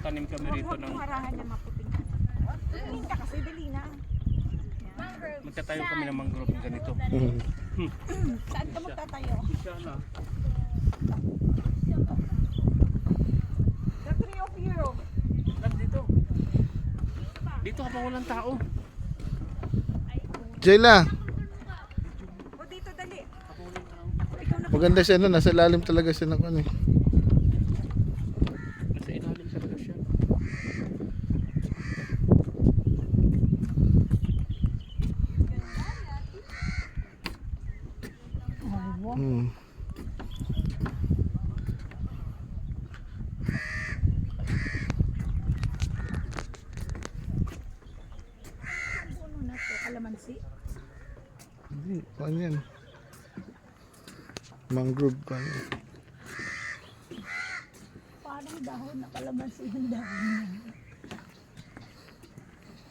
magtatanim kami rito ng harahan na maputing ka na. Tingin ka kasi, dali na. magtatayo kami ng mangrove ng ganito. Saan ka magtatayo? Sana. The three of you. Dito. Dito habang walang tao. Jayla, O dito, dali. maganda siya no, nasa lalim talaga siya ng ano eh. Nasa ilalim talaga siya. Hmm. Ano na to? Kalamansi? Hindi, ano yan? Mangrove pa yan. Parang dahon na kalamansi yung dahon niya.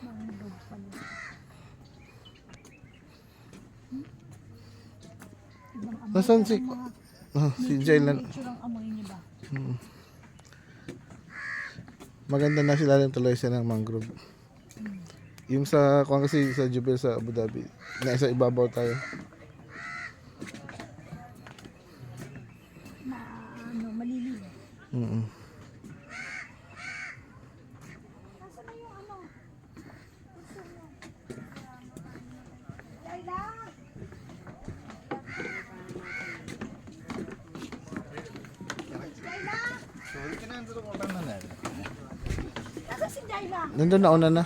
Mangrove pala. Ibang amoy. Nasaan si... si Jayla. Nature ang amoy niya ba? Maganda na sila rin tuloy siya ng mangrove. Yung sa, kung kasi sa Jubil sa Abu Dhabi, na isa ibabaw tayo. Maliliw. Mm. Nasaan na yung ano? Gusto mo? Laila! Laila! Nasaan si Laila? Nandun na una na.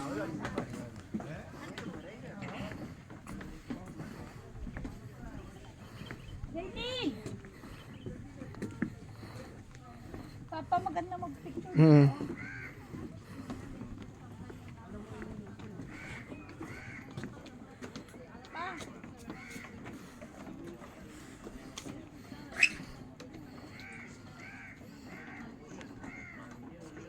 Laili! Papa, maganda mag-picture. Mm.